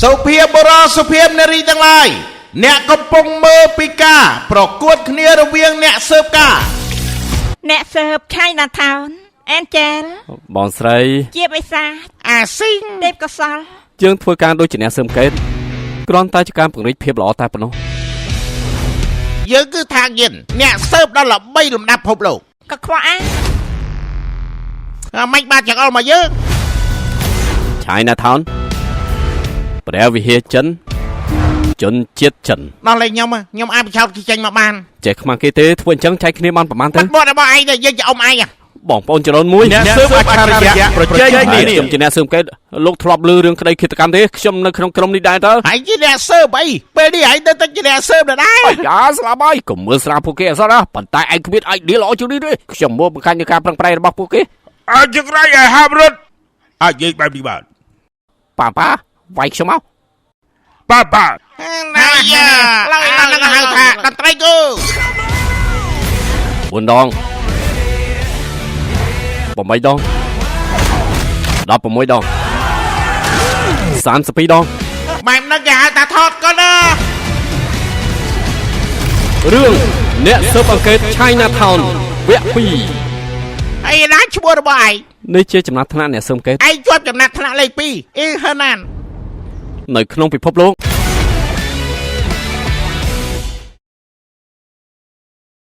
សុភាពបរោសុភាពនារីទាំងឡាយអ្នកកំពុងមើលពីការប្រកួតគ្នារវាងអ្នកស៊ើបការអ្នកស៊ើបឆៃណាថោនអែនចែលបងស្រីជាបិសាអាស៊ីងទេពកសលយើងធ្វើការដូចជាអ្នកស៊ើបអង្កេតគ្រាន់តែជាការពង្រីកភាពល្អតែប៉ុណ្ណោះយើងគឺថាយិនអ្នកស៊ើបដល់ល្បីលំដាប់ពិភពលោកក៏ខ្វះអាមិនបានចង្អុលមកយើងឆៃណាថោនព្រះវិហារចិនជនជាតិចិនដល់លេងខ្ញុំអាចបញ្ឆោតគេចេញមកបានចេះខ្មាស់គេទេធ្វើអញ្ចឹងចែកគ្នាបានប្រហែលទៅបាត់របស់ឯងទៅយើងជាអ៊ំឯងបងប្អូនចរនមួយអ្នកស៊ើបអច្ឆរិយៈប្រជែងគ្នាខ្ញុំជាអ្នកស៊ើបអង្កេតលោកធ្លាប់ឮរឿងក្តីឃាតកម្មទេខ្ញុំនៅក្នុងក្រុមនេះដែរតើហើយជាអ្នកស៊ើបអីពេលនេះឯងទៅតែជាអ្នកស៊ើបដែរយ៉ាស្លាប់ហើយកុំមើលស្រាពួកគេអសោះណាប៉ុន្តែឯងគ្មានអាយឌីល្អជាងនេះទេខ្ញុំមកបង្កាច់នៃការប្រឹងប្រែងរបស់ពួកគេអាចចង្រៃឲ្យហាប់រត់អាចនិយាយបែបនេះបានប៉ាវាយខ្ញុំមកប៉ាណាយ៉ាឡើយឡើងហៅថាតន្ត្រីគូ4 ដង8 ដង16 ដង32 ដងបែបហ្នឹងគេហៅថាថតកូនណារឿងអ្នកស៊ើបអង្កេត Chinatown វគ្គ 2ហើយណាឈ្មោះរបស់ឯងនេះជាចំណាត់ថ្នាក់អ្នកស៊ើបអង្កេតឯងជាប់ចំណាត់ថ្នាក់លេខ 2 អ៊ីហឺណាននៅក្នុងពិភពលោក